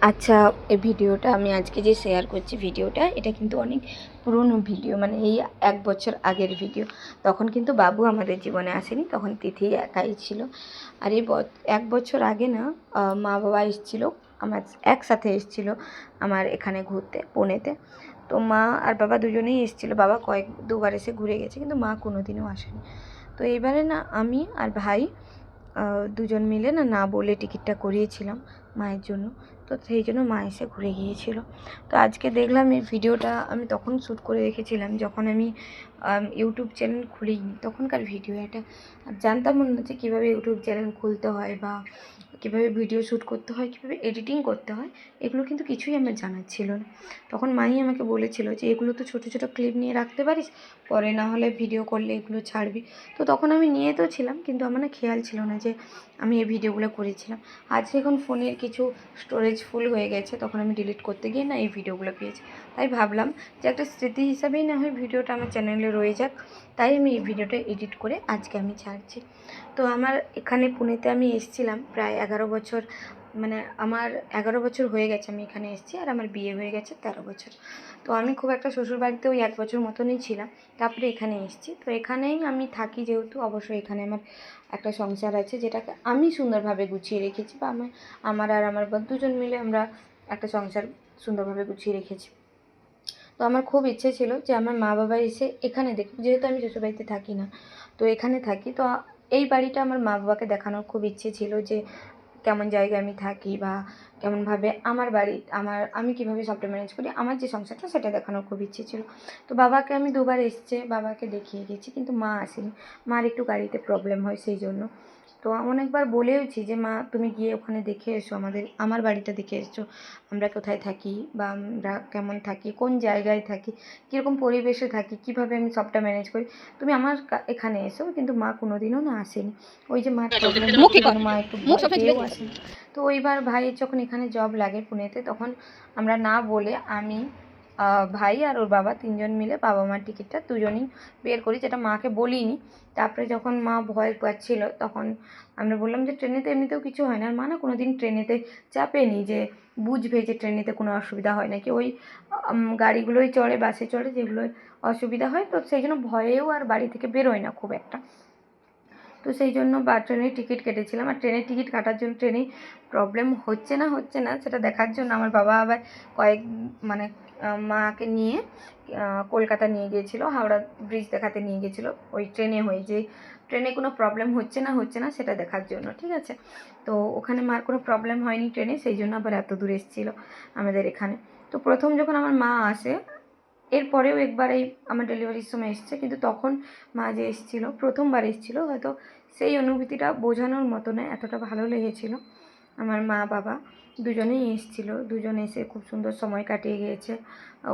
আচ্ছা, এই ভিডিওটা আমি আজকে যে শেয়ার করছি ভিডিওটা, এটা কিন্তু অনেক পুরনো ভিডিও, মানে এই 1 বছর আগের ভিডিও। তখন কিন্তু বাবু আমাদের জীবনে আসেনি, তখন তিথি একাই ছিল। আর এই 1 বছর আগে না, মা বাবা এসেছিল, আমার একসাথে এসেছিল আমার এখানে ঘুরতে, পুনেতে। তো মা আর বাবা দুজনেই এসেছিল। বাবা দুবার এসে ঘুরে গেছে, কিন্তু মা কোনোদিনও আসেনি। তো এইবারে না আমি আর ভাই দুজন মিলে না বলে টিকিটটা করিয়েছিলাম মায়ের জন্য। তো সেই জন্য মা এসে ঘুরে গিয়েছিল। তো আজকে দেখলাম এই ভিডিওটা আমি তখন শ্যুট করে রেখেছিলাম যখন আমি ইউটিউব চ্যানেল খুলিনি, তখনকার ভিডিও এটা। আর জানতাম না যে কীভাবে ইউটিউব চ্যানেল খুলতে হয়, বা কীভাবে ভিডিও শ্যুট করতে হয়, কীভাবে এডিটিং করতে হয়, এগুলো কিন্তু কিছুই আমার জানার ছিল না। তখন মাই আমাকে বলেছিল যে এগুলো তো ছোটো ছোটো ক্লিপ নিয়ে রাখতে পারিস, পরে না হলে ভিডিও করলে এগুলো ছাড়বি। তো তখন আমি নিয়ে তো ছিলাম, কিন্তু আমার না খেয়াল ছিল না যে আমি এই ভিডিওগুলো করেছিলাম। আজ এখন ফোনের কিছু স্টোরেজ ফুল হয়ে গেছে, তখন আমি ডিলিট করতে গিয়ে না এই ভিডিওগুলো পেয়েছি। তাই ভাবলাম যে একটা স্মৃতি হিসাবেই না হয় ভিডিওটা আমার চ্যানেলে রয়ে যাক। তাই আমি এই ভিডিওটা এডিট করে আজকে আমি ছাড়ছি। তো আমার এখানে পুনেতে আমি এসেছিলাম প্রায় 11 বছর, মানে আমার 11 বছর হয়ে গেছে আমি এখানে এসেছি, আর আমার বিয়ে হয়ে গেছে 13 বছর। তো আমি খুব একটা শ্বশুরবাড়িতে ওই 1 বছর মতনই ছিলাম, তারপরে এখানে এসেছি। তো এখানেই আমি থাকি যেহেতু, অবশ্যই এখানে আমার একটা সংসার আছে, যেটাকে আমি সুন্দরভাবে গুছিয়ে রেখেছি, বা আমার আর আমার বর দুজন মিলে আমরা একটা সংসার সুন্দরভাবে গুছিয়ে রেখেছি। তো আমার খুব ইচ্ছে ছিল যে আমার মা বাবা এসে এখানে দেখুক, যেহেতু আমি শ্বশুরবাড়িতে থাকি না, তো এখানে থাকি। তো এই বাড়িটা আমার মা বাবাকে দেখানোর খুব ইচ্ছে ছিল যে কেমন জায়গায় আমি থাকি, বা কেমনভাবে আমার বাড়ি, আমি কীভাবে সবটা ম্যানেজ করি, আমার যে সংসারটা সেটা দেখানোর খুব ইচ্ছে ছিল। তো বাবাকে আমি দুবার এসেছি, বাবাকে দেখিয়ে গেছি, কিন্তু মা আসেনি। মার একটু গাড়িতে প্রবলেম হয়, সেই জন্য। তো অনেকবার বলেওছি যে মা তুমি গিয়ে ওখানে দেখে এসো, আমার বাড়িটা দেখে এসো, আমরা কোথায় থাকি, বা আমরা কেমন থাকি, কোন জায়গায় থাকি, কীরকম পরিবেশে থাকি, কীভাবে আমি সবটা ম্যানেজ করি, তুমি আমার এখানে এসো। কিন্তু মা কোনোদিনও না আসেনি। ওই যে মার প্রবলেম, মা একটু ভয় পেয়েও আসেনি। তো ওইবার ভাইয়ের যখন এখানে জব লাগে পুনেতে, তখন আমরা না বলে আমি, ভাই আর ওর বাবা 3 জন মিলে বাবা মার টিকিটটা দুজনেই বের করি, যেটা মাকে বলিনি। তারপরে যখন মা ভয় পাচ্ছিল, তখন আমরা বললাম যে ট্রেনেতে এমনিতেও কিছু হয় না। আর মা না কোনো দিন ট্রেনেতে চাপেনি যে বুঝবে যে ট্রেনেতে কোনো অসুবিধা হয় নাকি। ওই গাড়িগুলোই চড়ে, বাসে চড়ে, যেগুলোয় অসুবিধা হয়, তো সেই জন্য ভয়েও আর বাড়ি থেকে বেরোয় না খুব একটা। তো সেই জন্য ট্রেনের টিকিট কেটেছিলাম। আর ট্রেনের টিকিট কাটার জন্য ট্রেনে প্রবলেম হচ্ছে না সেটা দেখার জন্য আমার বাবা আবার মানে মাকে নিয়ে কলকাতা নিয়ে গিয়েছিল, হাওড়া ব্রিজ দেখাতে নিয়ে গিয়েছিল ওই ট্রেনে হয়ে, যে ট্রেনে কোনো প্রবলেম হচ্ছে না সেটা দেখার জন্য, ঠিক আছে। তো ওখানে মার কোনো প্রবলেম হয়নি ট্রেনে, সেই জন্য আবার এত দূর এসেছিলো আমাদের এখানে। তো প্রথম যখন আমার মা আসে, এরপরেও একবার এই আমার ডেলিভারির সময় এসছে, কিন্তু তখন মা যে এসেছিলো, প্রথমবার এসেছিলো, হয়তো সেই অনুভূতিটা বোঝানোর মতো নয়, এতটা ভালো লেগেছিলো। আমার মা বাবা দুজনেই এসেছিলো, দুজন এসে খুব সুন্দর সময় কাটিয়ে গিয়েছে,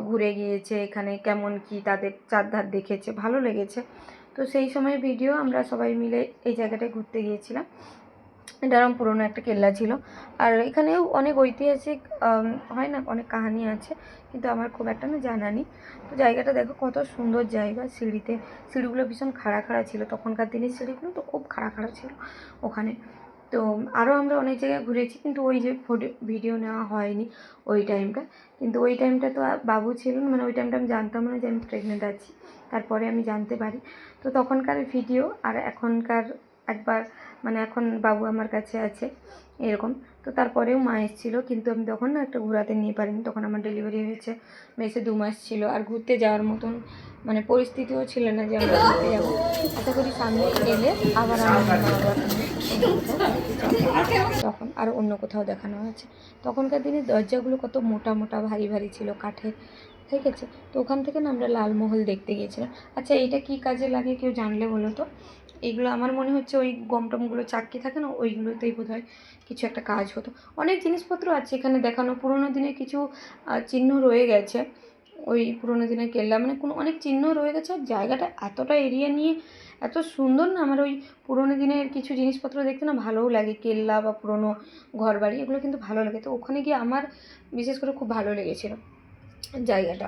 ঘুরে গিয়েছে, এখানে কেমন কি তাদের চারধার দেখেছে, ভালো লেগেছে। তো সেই সময় ভিডিও আমরা সবাই মিলে এই জায়গাটায় ঘুরতে গিয়েছিলাম। এটা এরকম পুরোনো একটা কেল্লা ছিল। আর এখানেও অনেক ঐতিহাসিক হয় না, অনেক কাহিনী আছে, কিন্তু আমার খুব একটা না জানা নেই। তো জায়গাটা দেখো কত সুন্দর জায়গা, সিঁড়িগুলো ভীষণ খাড়া ছিল, তখনকার দিনের সিঁড়িগুলো তো খুব খাড়া ছিল ওখানে। তো আরও আমরা অনেক জায়গায় ঘুরেছি, কিন্তু ওই যে ভিডিও নেওয়া হয়নি ওই টাইমটা। কিন্তু ওই টাইমটা তো বাবু ছিল না, মানে ওই টাইমটা আমি জানতাম না যে আমি প্রেগনেন্ট আছি, তারপরে আমি জানতে পারি। তো তখনকার ভিডিও আর এখনকার একবার, মানে এখন বাবু আমার কাছে আছে এরকম। তো তারপরেও মা এসেছিলো, কিন্তু আমি তখন না একটা ঘোরাতে নিয়ে পারিনি, তখন আমার ডেলিভারি হয়েছে, মেসে 2 মাস ছিল, আর ঘুরতে যাওয়ার মতন মানে পরিস্থিতিও ছিল না যে আমরা ঘুরতে যাবো। আশা করি সামনে এলে আবার আমি মা বাবাকে নিয়ে অন্য কোথাও ঘুরতে যাবো, তখন আর অন্য কোথাও দেখানো হয়েছে। তখনকার দিনে দরজাগুলো কত মোটা ভারী ছিল কাঠের, ঠিক আছে। তো ওখান থেকে না আমরা লালমহল দেখতে গিয়েছিলাম। আচ্ছা, এইটা কী কাজে লাগে কেউ জানলে বলো তো। এইগুলো আমার মনে হচ্ছে ওই গমটমগুলো চাক্কি থাকে না, ওইগুলোতেই বোধহয় কিছু একটা কাজ হতো। অনেক জিনিসপত্র আছে এখানে দেখানো, পুরোনো দিনের কিছু চিহ্ন রয়ে গেছে, ওই পুরোনো দিনের কেল্লা, মানে কোনো অনেক চিহ্ন রয়ে গেছে। আর জায়গাটা এতটা এরিয়া নিয়ে এত সুন্দর না, আমার ওই পুরোনো দিনের কিছু জিনিসপত্র দেখতে না ভালোও লাগে, কেল্লা বা পুরোনো ঘরবাড়ি, এগুলো কিন্তু ভালো লাগে। তো ওখানে গিয়ে আমার বিশেষ করে খুব ভালো লেগেছিলো জায়গাটা,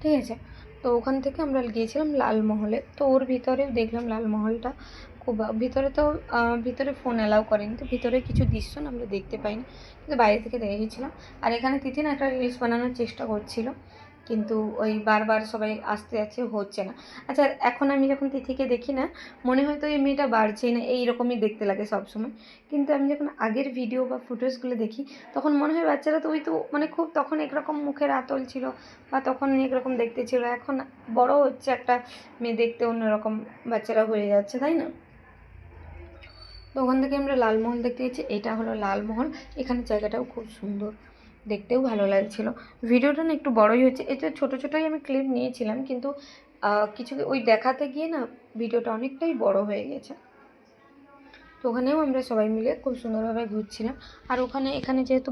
ঠিক আছে। তো ওখান থেকে আমরা গিয়েছিলাম লালমহলে। তো ওর ভিতরেও দেখলাম লালমহলটা খুব ভিতরে তো ভিতরে ফোন অ্যালাউ করেনি, তো ভিতরে কিছু দৃশ্য না আমরা দেখতে পাইনি, কিন্তু বাইরে থেকে দেখেছিলাম। আর এখানে তিথি না একটা রিলস বানানোর চেষ্টা করছিল, কিন্তু ওই বারবার সবাই আসতে যাচ্ছে, হচ্ছে না। আচ্ছা, এখন আমি যখন তিথিকে দেখি না, মনে হয় তো এই মেয়েটা বাড়ছেই না, এইরকমই দেখতে লাগে সবসময়। কিন্তু আমি যখন আগের ভিডিও বা ফুটেজগুলো দেখি, তখন মনে হয় বাচ্চারা তো ওই তো মানে খুব তখন একরকম মুখের আতল ছিল, বা তখন একরকম দেখতে ছিল। এখন বড় হচ্ছে একটা মেয়ে, দেখতে অন্যরকম বাচ্চারা হয়ে যাচ্ছে, তাই না? তো ওখান থেকে আমরা লালমহল দেখতে গেছি। এটা হলো লালমহল। এখানে জায়গাটাও খুব সুন্দর, দেখতেও ভালো লাগছিল। ভিডিওটা না একটু বড়ই হচ্ছে, এটা ছোটো ছোটোই আমি ক্লিপ নিয়েছিলাম, কিন্তু কিছু ওই দেখাতে গিয়ে না ভিডিওটা অনেকটাই বড় হয়ে গেছে। তো ওখানেও আমরা সবাই মিলে খুব সুন্দরভাবে ঘুরছিলাম। আর এখানে যেহেতু